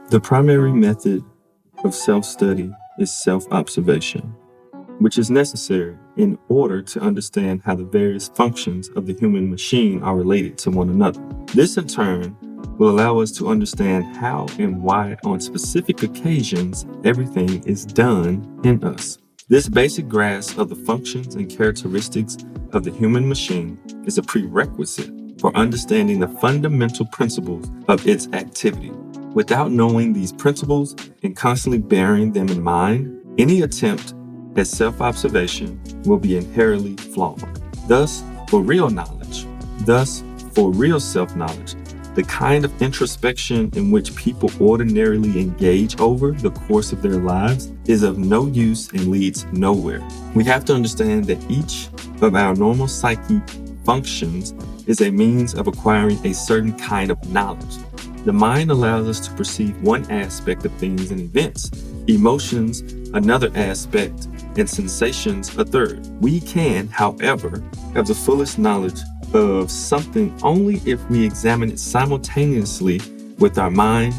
The primary method of self-study is self-observation, which is necessary in order to understand how the various functions of the human machine are related to one another. This, in turn, will allow us to understand how and why on specific occasions everything is done in us. This basic grasp of the functions and characteristics of the human machine is a prerequisite for understanding the fundamental principles of its activity. Without knowing these principles and constantly bearing them in mind, any attempt at self-observation will be inherently flawed. Thus, for real self-knowledge, the kind of introspection in which people ordinarily engage over the course of their lives is of no use and leads nowhere. We have to understand that each of our normal psyche functions is a means of acquiring a certain kind of knowledge. The mind allows us to perceive one aspect of things and events, emotions another aspect, and sensations a third. We can, however, have the fullest knowledge of something only if we examine it simultaneously with our mind,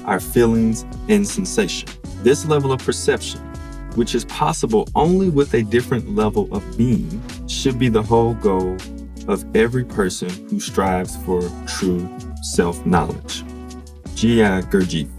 our feelings, and sensation. This level of perception, which is possible only with a different level of being, should be the whole goal of every person who strives for true self-knowledge. G.I. Gurdjieff.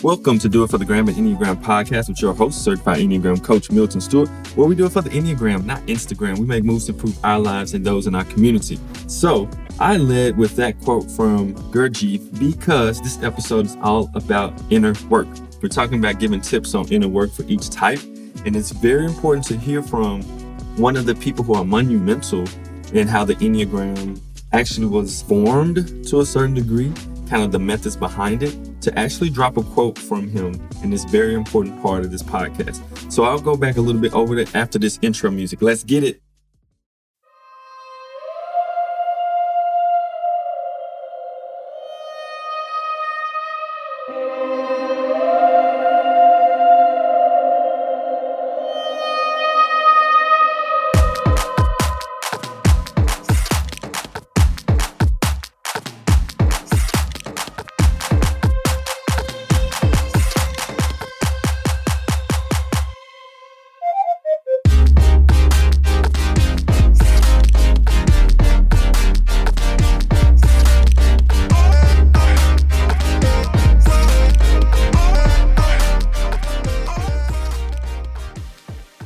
Welcome to Do It for the Gram and Enneagram podcast with your host, certified Enneagram coach Milton Stewart, where we do it for the Enneagram, not Instagram. We make moves to improve our lives and those in our community. So I led with that quote from Gurdjieff because this episode is all about inner work. We're talking about giving tips on inner work for each type, and it's very important to hear from one of the people who are monumental in how the Enneagram actually was formed to a certain degree, kind of the methods behind it, to actually drop a quote from him in this very important part of this podcast. So I'll go back a little bit over that after this intro music. Let's get it.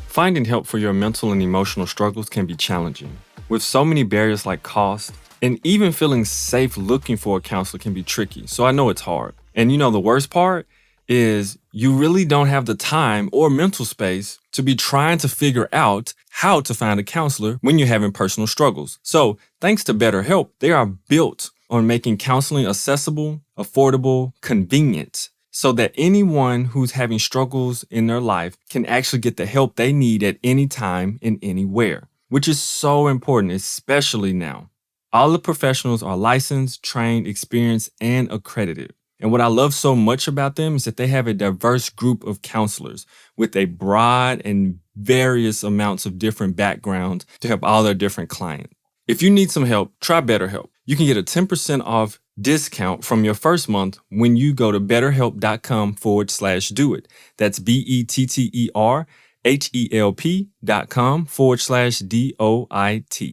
Finding help for your mental and emotional struggles can be challenging. With so many barriers like cost, and even feeling safe looking for a counselor can be tricky, so I know it's hard. And the worst part is you really don't have the time or mental space to be trying to figure out how to find a counselor when you're having personal struggles. So thanks to BetterHelp, they are built on making counseling accessible, affordable, convenient, so that anyone who's having struggles in their life can actually get the help they need at any time and anywhere, which is so important, especially now. All the professionals are licensed, trained, experienced, and accredited. And what I love so much about them is that they have a diverse group of counselors with a broad and various amounts of different backgrounds to help all their different clients. If you need some help, try BetterHelp. You can get a 10% off discount from your first month when you go to betterhelp.com/doit. That's BetterHelp.com/DOIT.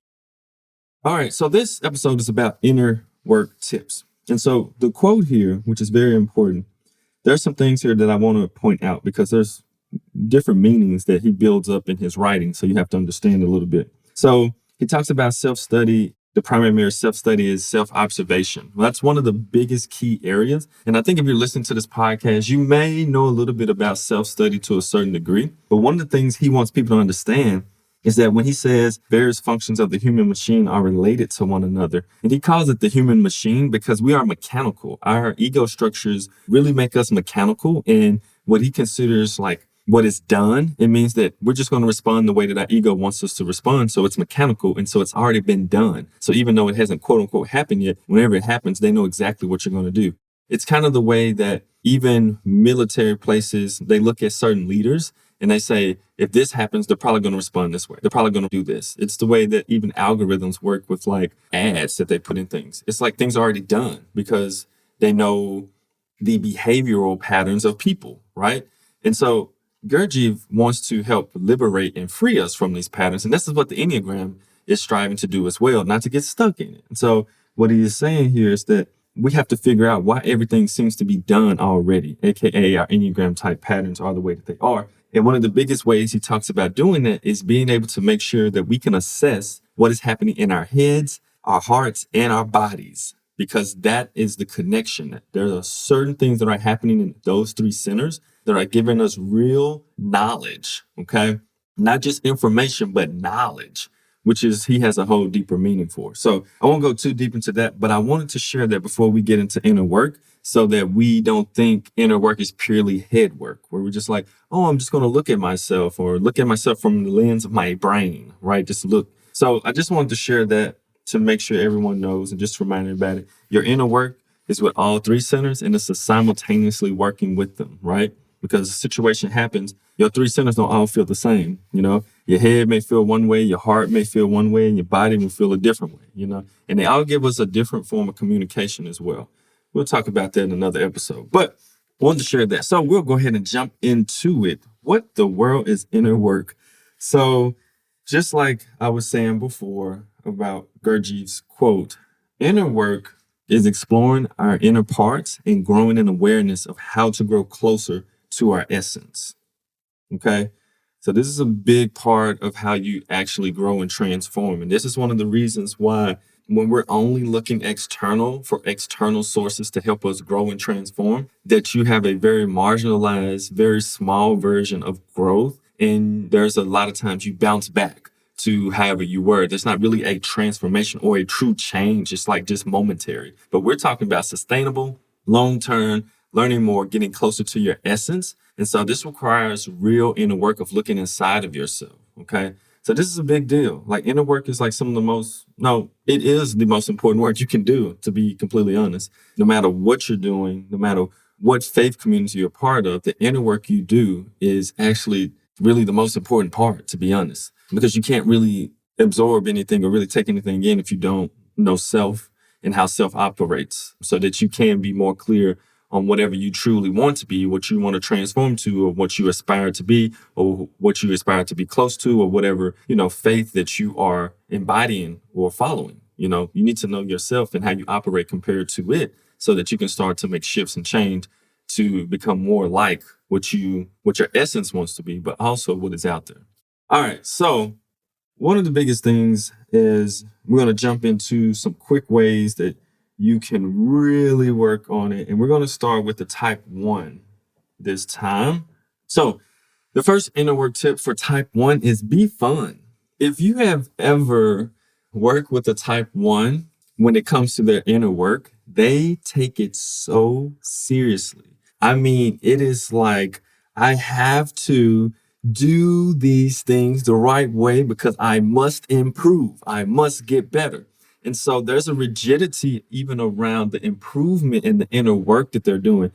All right, so this episode is about inner work tips. And so the quote here, which is very important, there's some things here that I want to point out because there's different meanings that he builds up in his writing. So you have to understand a little bit. So he talks about self-study. The primary mirror self-study is self-observation. Well, that's one of the biggest key areas. And I think if you're listening to this podcast, you may know a little bit about self-study to a certain degree. But one of the things he wants people to understand is that when he says various functions of the human machine are related to one another, and he calls it the human machine because we are mechanical. Our ego structures really make us mechanical, and what he considers like what is done, it means that we're just going to respond the way that our ego wants us to respond. So it's mechanical. And so it's already been done. So even though it hasn't quote unquote happened yet, whenever it happens, they know exactly what you're going to do. It's kind of the way that even military places, they look at certain leaders and they say, if this happens, they're probably going to respond this way. They're probably going to do this. It's the way that even algorithms work with like ads that they put in things. It's like things are already done because they know the behavioral patterns of people, right? And so Gurdjieff wants to help liberate and free us from these patterns. And this is what the Enneagram is striving to do as well, not to get stuck in it. And so what he is saying here is that we have to figure out why everything seems to be done already, aka our Enneagram type patterns are the way that they are. And one of the biggest ways he talks about doing that is being able to make sure that we can assess what is happening in our heads, our hearts, and our bodies, because that is the connection. There are certain things that are happening in those three centers that are giving us real knowledge, okay? Not just information, but knowledge, which is he has a whole deeper meaning for. So I won't go too deep into that, but I wanted to share that before we get into inner work so that we don't think inner work is purely head work, where we're just like, oh, I'm just going to look at myself or look at myself from the lens of my brain, right? Just look. So I just wanted to share that to make sure everyone knows and just remind everybody, your inner work is with all three centers and it's a simultaneously working with them, right? Because the situation happens, your three centers don't all feel the same. You know, your head may feel one way, your heart may feel one way, and your body will feel a different way, you know, and they all give us a different form of communication as well. We'll talk about that in another episode, but I wanted to share that. So we'll go ahead and jump into it. What the world is inner work? So just like I was saying before about Gurdjieff's quote, inner work is exploring our inner parts and growing in awareness of how to grow closer to our essence. Okay. So this is a big part of how you actually grow and transform. And this is one of the reasons why when we're only looking external for external sources to help us grow and transform, that you have a very marginalized, very small version of growth. And there's a lot of times you bounce back to however you were. There's not really a transformation or a true change. It's like just momentary. But we're talking about sustainable, long-term, learning more, getting closer to your essence. And so this requires real inner work of looking inside of yourself. Okay. So this is a big deal. Like inner work is like some of the most, no, it is the most important work you can do, to be completely honest. No matter what you're doing, no matter what faith community you're part of, the inner work you do is actually really the most important part, to be honest, because you can't really absorb anything or really take anything in if you don't know self and how self operates, so that you can be more clear on whatever you truly want to be, what you want to transform to, or what you aspire to be, or what you aspire to be close to, or whatever, you know, faith that you are embodying or following. You know, you need to know yourself and how you operate compared to it so that you can start to make shifts and change to become more like what your essence wants to be, but also what is out there. All right. So one of the biggest things is we're going to jump into some quick ways that you can really work on it. And we're going to start with the type 1 this time. So the first inner work tip for type 1 is be fun. If you have ever worked with a type 1, when it comes to their inner work, they take it so seriously. I mean, it is like, I have to do these things the right way because I must improve. I must get better. And so there's a rigidity even around the improvement in the inner work that they're doing.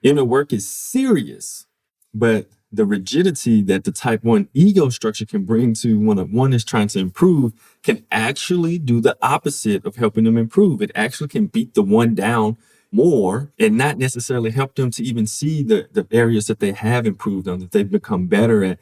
Inner work is serious, but the rigidity that the type 1 ego structure can bring to when one is trying to improve can actually do the opposite of helping them improve. It actually can beat the one down more and not necessarily help them to even see the areas that they have improved on, that they've become better at,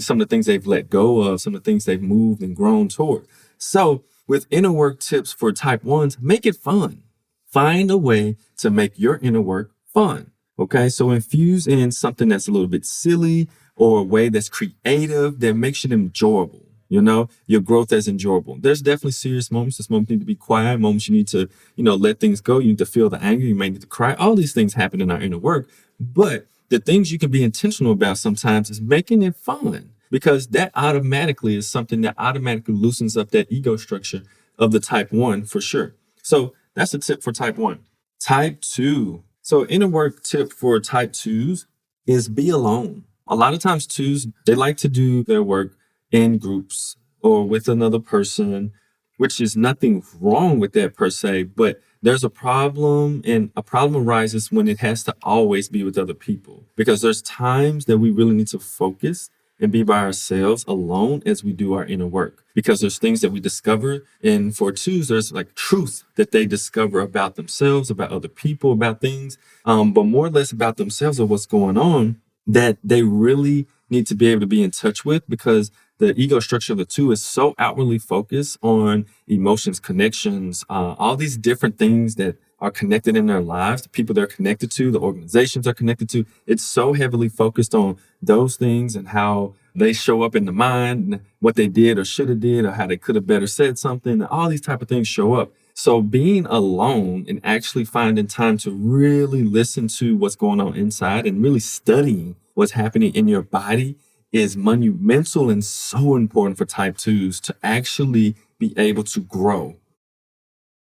some of the things they've let go of, some of the things they've moved and grown toward. So with inner work tips for type 1s, make it fun. Find a way to make your inner work fun. Okay, so infuse in something that's a little bit silly or a way that's creative that makes it enjoyable. You know, your growth is enjoyable. There's definitely serious moments. There's moments you need to be quiet, moments you need to, let things go. You need to feel the anger. You may need to cry. All these things happen in our inner work. But the things you can be intentional about sometimes is making it fun, because that automatically is something that automatically loosens up that ego structure of the type 1 for sure. So that's a tip for type 1. Type 2. So inner work tip for type 2s is be alone. A lot of times 2s, they like to do their work in groups or with another person, which is nothing wrong with that per se, but there's a problem, and a problem arises when it has to always be with other people, because there's times that we really need to focus and be by ourselves alone as we do our inner work, because there's things that we discover. And for twos, there's like truth that they discover about themselves, about other people, about things, but more or less about themselves or what's going on that they really need to be able to be in touch with, because the ego structure of the two is so outwardly focused on emotions, connections, all these different things that are connected in their lives, the people they're connected to, the organizations they're connected to. It's so heavily focused on those things and how they show up in the mind, and what they did or should have did, or how they could have better said something. All these type of things show up. So being alone and actually finding time to really listen to what's going on inside and really studying what's happening in your body is monumental and so important for type twos to actually be able to grow.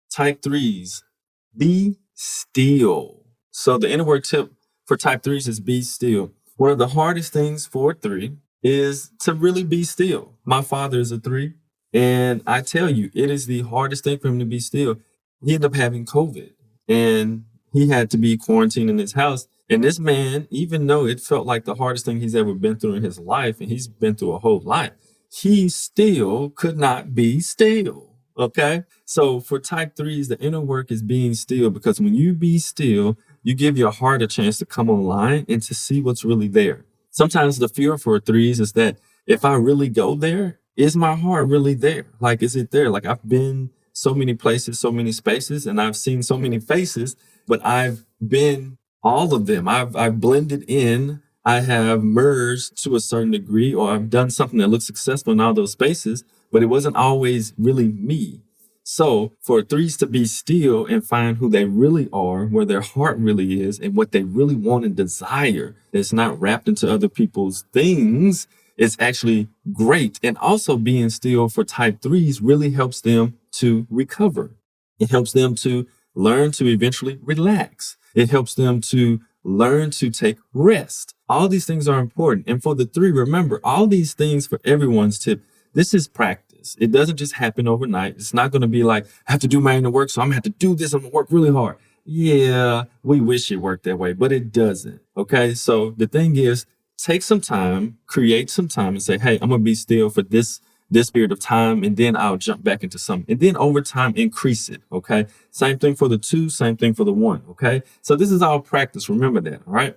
Type threes, be still. So the inner work tip for type threes is be still. One of the hardest things for a three is to really be still. My father is a three, and I tell you, it is the hardest thing for him to be still. He ended up having COVID, and he had to be quarantined in his house. And this man, even though it felt like the hardest thing he's ever been through in his life, and he's been through a whole lot, he still could not be still. Okay. So for type threes, the inner work is being still, because when you be still, you give your heart a chance to come online and to see what's really there. Sometimes the fear for threes is that if I really go there, is my heart really there? Like, is it there? Like, I've been so many places, so many spaces, and I've seen so many faces, but I've been all of them. I've blended in. I have merged to a certain degree, or I've done something that looks successful in all those spaces, but it wasn't always really me. So for threes to be still and find who they really are, where their heart really is, and what they really want and desire, that's not wrapped into other people's things, is actually great. And also being still for type threes really helps them to recover. It helps them to learn to eventually relax. It helps them to learn to take rest. All these things are important. And for the three, remember, all these things for everyone's tip, this is practice. It doesn't just happen overnight. It's not going to be like, I have to do my inner work, so I'm going to have to do this. I'm going to work really hard. Yeah, we wish it worked that way, but it doesn't. Okay. So the thing is, take some time, create some time, and say, hey, I'm going to be still for this period of time, and then I'll jump back into something. And then over time, increase it. Okay. Same thing for the two, same thing for the one. Okay. So this is all practice. Remember that. All right.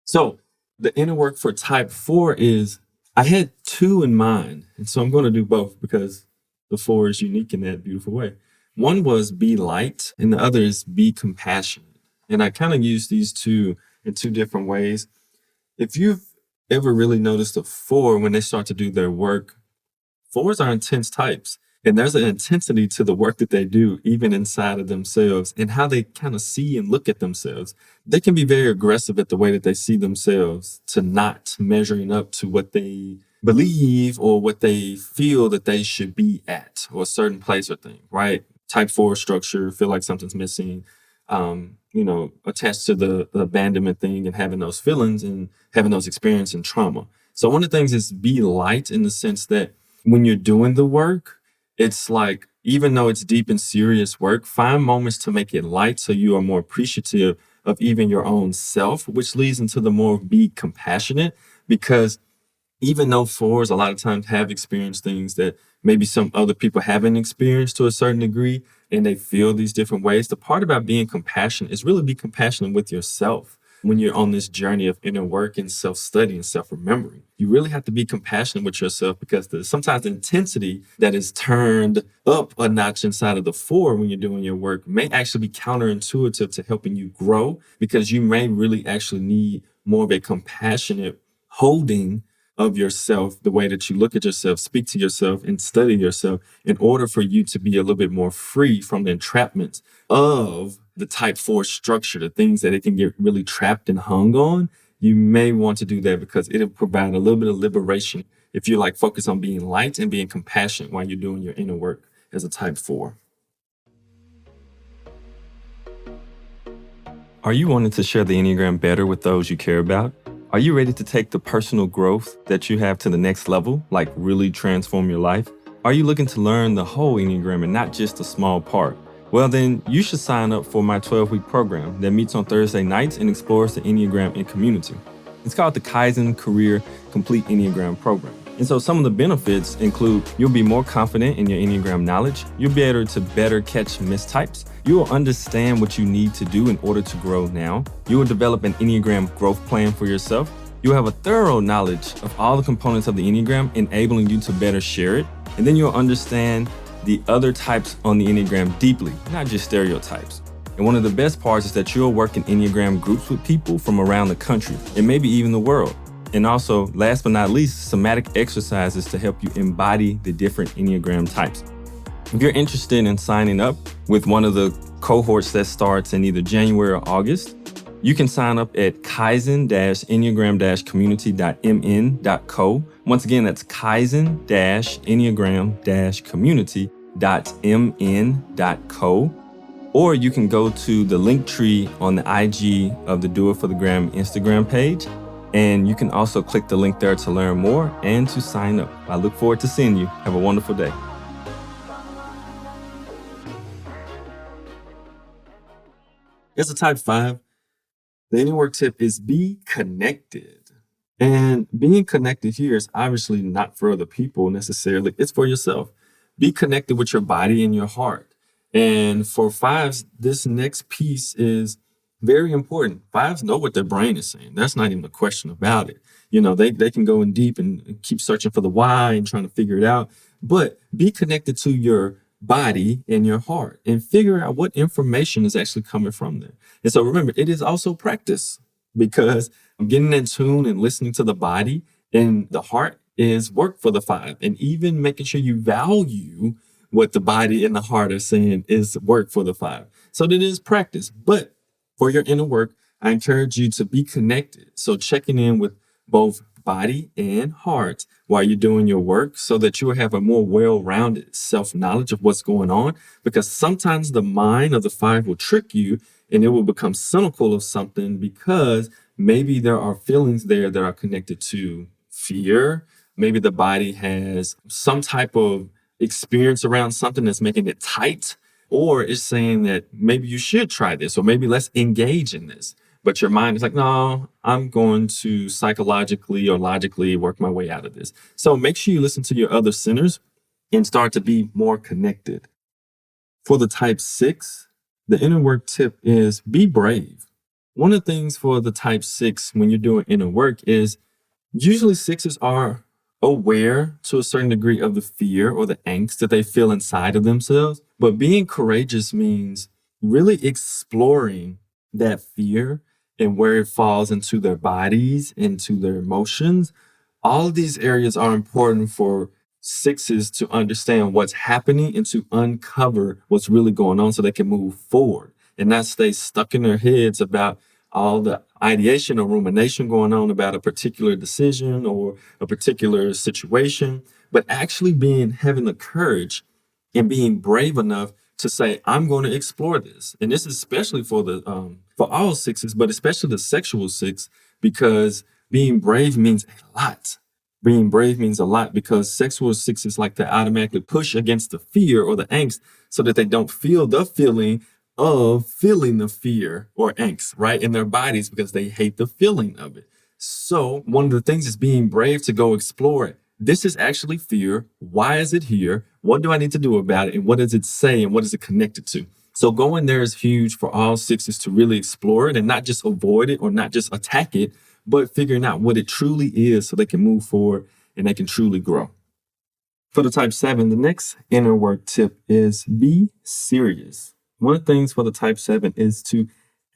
So the inner work for type four is, I had two in mind. And so I'm going to do both, because the four is unique in that beautiful way. One was be light, and the other is be compassionate. And I kind of use these two in two different ways. If you've ever really noticed a four, when they start to do their work, fours are intense types, and there's an intensity to the work that they do, even inside of themselves, and how they kind of see and look at themselves. They can be very aggressive at the way that they see themselves, to not measuring up to what they believe or what they feel that they should be at, or a certain place or thing, right? Type four structure, feel like something's missing, attached to the abandonment thing, and having those feelings and having those experiences and trauma. So one of the things is be light, in the sense that when you're doing the work, it's like, even though it's deep and serious work, find moments to make it light, so you are more appreciative of even your own self, which leads into the more be compassionate. Because even though fours a lot of times have experienced things that maybe some other people haven't experienced to a certain degree, and they feel these different ways, the part about being compassionate is really be compassionate with yourself. When you're on this journey of inner work and self-study and self-remembering, you really have to be compassionate with yourself, because sometimes the intensity that is turned up a notch inside of the four when you're doing your work may actually be counterintuitive to helping you grow, because you may really actually need more of a compassionate holding of yourself, the way that you look at yourself, speak to yourself, and study yourself, in order for you to be a little bit more free from the entrapment of the type four structure, the things that it can get really trapped and hung on. You may want to do that, because it'll provide a little bit of liberation if you focus on being light and being compassionate while you're doing your inner work as a type four. Are you wanting to share the Enneagram better with those you care about? Are you ready to take the personal growth that you have to the next level, like really transform your life? Are you looking to learn the whole Enneagram and not just a small part? Well, then you should sign up for my 12-week program that meets on Thursday nights and explores the Enneagram in community. It's called the Kaizen Career Complete Enneagram Program. And so some of the benefits include you'll be more confident in your Enneagram knowledge. You'll be able to better catch mistypes. You will understand what you need to do in order to grow now. You will develop an Enneagram growth plan for yourself. You'll have a thorough knowledge of all the components of the Enneagram, enabling you to better share it. And then you'll understand the other types on the Enneagram deeply, not just stereotypes. And one of the best parts is that you'll work in Enneagram groups with people from around the country and maybe even the world. And also, last but not least, somatic exercises to help you embody the different Enneagram types. If you're interested in signing up with one of the cohorts that starts in either January or August, you can sign up at kaizen-enneagram-community.mn.co. Once again, that's kaizen-enneagram-community.mn.co. Or you can go to the link tree on the IG of the Do It for the Gram Instagram page. And you can also click the link there to learn more and to sign up. I look forward to seeing you. Have a wonderful day. As a type 5, the inner work tip is be connected. And being connected here is obviously not for other people necessarily. It's for yourself. Be connected with your body and your heart. And for 5s, this next piece is very important. 5s know what their brain is saying. That's not even a question about it. You know, they can go in deep and keep searching for the why and trying to figure it out. But be connected to your body and your heart and figure out what information is actually coming from there. And so remember, it is also practice, because getting in tune and listening to the body and the heart is work for the 5. And even making sure you value what the body and the heart are saying is work for the 5. So that is practice. But for your inner work, I encourage you to be connected. So checking in with both body and heart while you're doing your work so that you will have a more well-rounded self-knowledge of what's going on. Because sometimes the mind of the 5 will trick you and it will become cynical of something because maybe there are feelings there that are connected to fear. Maybe the body has some type of experience around something that's making it tight, or it's saying that maybe you should try this, or maybe let's engage in this. But your mind is like, no, I'm going to psychologically or logically work my way out of this. So make sure you listen to your other centers and start to be more connected. For the type 6, the inner work tip is be brave. One of the things for the type 6 when you're doing inner work is usually 6s are aware to a certain degree of the fear or the angst that they feel inside of themselves. But being courageous means really exploring that fear and where it falls into their bodies, into their emotions. All of these areas are important for 6s to understand what's happening and to uncover what's really going on so they can move forward and not stay stuck in their heads about all the ideation or rumination going on about a particular decision or a particular situation, but actually having the courage and being brave enough to say, I'm going to explore this. And this is especially for for all 6s, but especially the sexual 6, because being brave means a lot. Being brave means a lot because sexual 6s like to automatically push against the fear or the angst so that they don't feel the feeling of feeling the fear or angst, right, in their bodies because they hate the feeling of it. So one of the things is being brave to go explore it. This is actually fear. Why is it here? What do I need to do about it? And what does it say? And what is it connected to? So going there is huge for all 6s to really explore it and not just avoid it or not just attack it, but figuring out what it truly is so they can move forward and they can truly grow. For the type 7, the next inner work tip is be serious. One of the things for the type 7 is to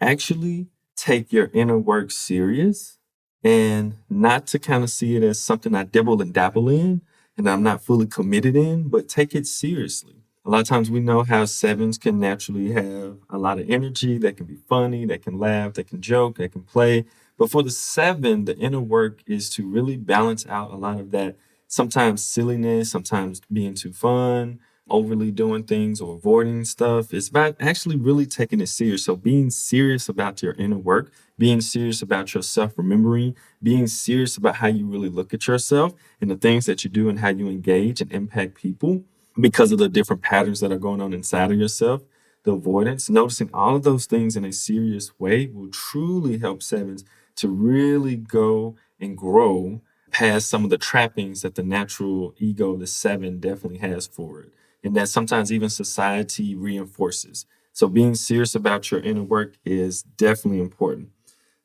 actually take your inner work serious and not to kind of see it as something I dibble and dabble in and I'm not fully committed in, but take it seriously. A lot of times we know how 7s can naturally have a lot of energy. They can be funny, they can laugh, they can joke, they can play. But for the 7, the inner work is to really balance out a lot of that, sometimes silliness, sometimes being too fun, overly doing things or avoiding stuff. It's about actually really taking it serious. So being serious about your inner work, being serious about your self-remembering, being serious about how you really look at yourself and the things that you do and how you engage and impact people because of the different patterns that are going on inside of yourself. The avoidance, noticing all of those things in a serious way will truly help 7s to really go and grow past some of the trappings that the natural ego, the seven, definitely has for it. And that sometimes even society reinforces. So being serious about your inner work is definitely important.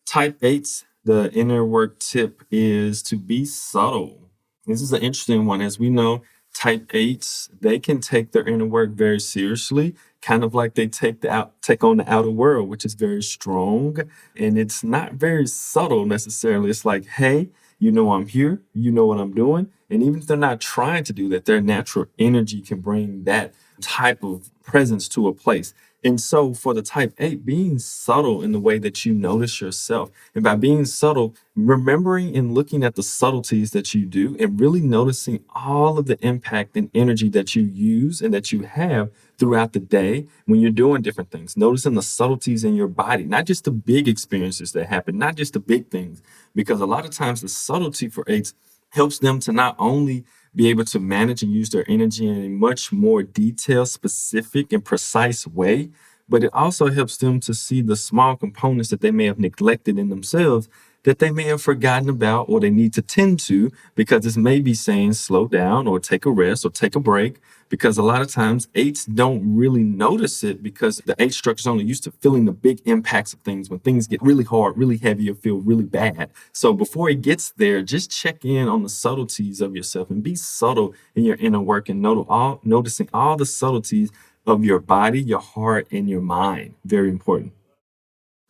Type 8's, the inner work tip is to be subtle. This is an interesting one. As we know, type 8's, they can take their inner work very seriously, kind of like they take on the outer world, which is very strong. And it's not very subtle necessarily. It's like, hey, you know I'm here, you know what I'm doing. And even if they're not trying to do that, their natural energy can bring that type of presence to a place. And so for the type 8, being subtle in the way that you notice yourself, and by being subtle, remembering and looking at the subtleties that you do and really noticing all of the impact and energy that you use and that you have throughout the day when you're doing different things, noticing the subtleties in your body, not just the big experiences that happen, not just the big things, because a lot of times the subtlety for 8s helps them to not only be able to manage and use their energy in a much more detailed, specific, and precise way, but it also helps them to see the small components that they may have neglected in themselves that they may have forgotten about or they need to tend to, because this may be saying slow down or take a rest or take a break, because a lot of times 8s don't really notice it because the 8 structure is only used to feeling the big impacts of things when things get really hard, really heavy, or feel really bad. So before it gets there, just check in on the subtleties of yourself and be subtle in your inner work and noticing all the subtleties of your body, your heart, and your mind. Very important.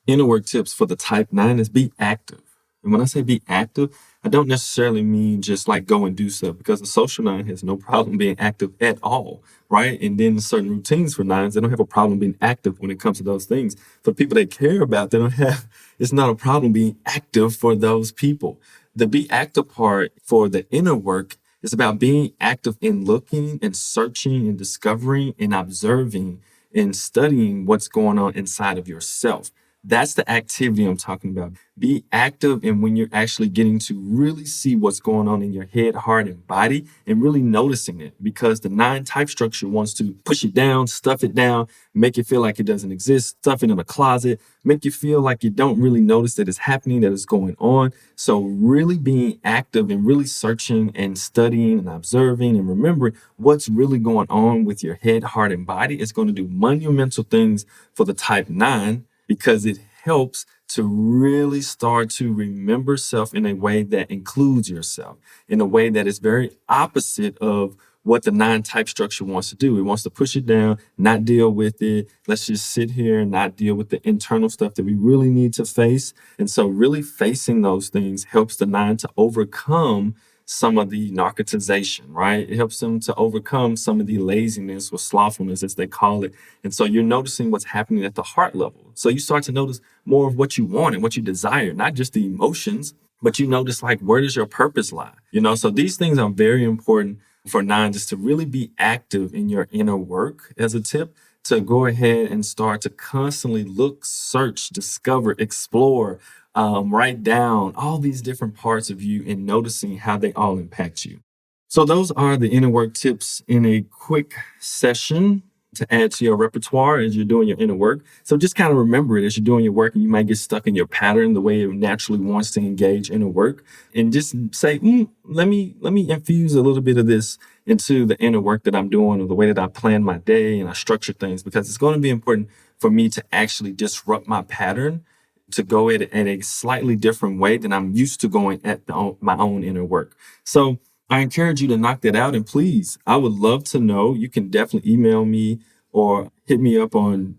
Inner work tips for the type 9 is be active. And when I say be active, I don't necessarily mean just like go and do stuff, because the social 9 has no problem being active at all, right? And then certain routines for 9s, they don't have a problem being active when it comes to those things. For people they care about, it's not a problem being active for those people. The be active part for the inner work is about being active in looking and searching and discovering and observing and studying what's going on inside of yourself. That's the activity I'm talking about. Be active in when you're actually getting to really see what's going on in your head, heart, and body, and really noticing it, because the 9 type structure wants to push it down, stuff it down, make it feel like it doesn't exist, stuff it in a closet, make you feel like you don't really notice that it's happening, that it's going on. So really being active and really searching and studying and observing and remembering what's really going on with your head, heart, and body is going to do monumental things for the type 9, because it helps to really start to remember self in a way that includes yourself, in a way that is very opposite of what the 9 type structure wants to do. It wants to push it down, not deal with it. Let's just sit here and not deal with the internal stuff that we really need to face. And so really facing those things helps the 9 to overcome some of the narcotization, right? It helps them to overcome some of the laziness or slothfulness, as they call it. And so you're noticing what's happening at the heart level. So you start to notice more of what you want and what you desire, not just the emotions, but you notice like, where does your purpose lie? So these things are very important for 9, just to really be active in your inner work as a tip, to go ahead and start to constantly look, search, discover, explore, write down all these different parts of you and noticing how they all impact you. So those are the inner work tips in a quick session to add to your repertoire as you're doing your inner work. So just kind of remember it as you're doing your work, and you might get stuck in your pattern, the way it naturally wants to engage inner work, and just say, let me infuse a little bit of this into the inner work that I'm doing, or the way that I plan my day and I structure things, because it's going to be important for me to actually disrupt my pattern, to go at it in a slightly different way than I'm used to going at my own inner work. So I encourage you to knock that out. And please, I would love to know. You can definitely email me or hit me up on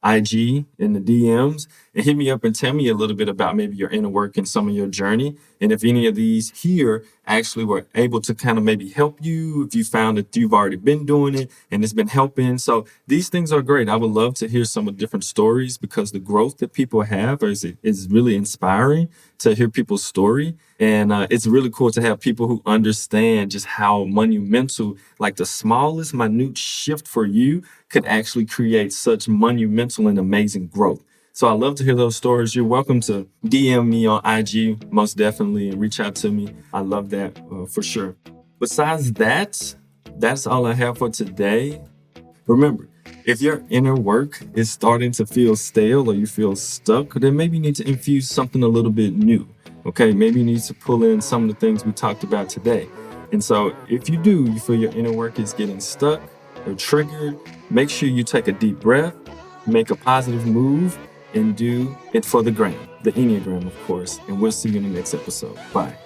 IG in the DMs, and hit me up and tell me a little bit about maybe your inner work and some of your journey. And if any of these here actually were able to kind of maybe help you, if you found that you've already been doing it and it's been helping. So these things are great. I would love to hear some of the different stories, because the growth that people have is really inspiring to hear people's story. And it's really cool to have people who understand just how monumental, like the smallest minute shift for you could actually create such monumental and amazing growth. So I love to hear those stories. You're welcome to DM me on IG, most definitely, and reach out to me. I love that for sure. Besides that, that's all I have for today. Remember, If your inner work is starting to feel stale or you feel stuck, then maybe you need to infuse something a little bit new. Okay, maybe you need to pull in some of the things we talked about today. And so if you feel your inner work is getting stuck or triggered, make sure you take a deep breath, make a positive move, and do it for the gram, the Enneagram, of course. And we'll see you in the next episode. Bye.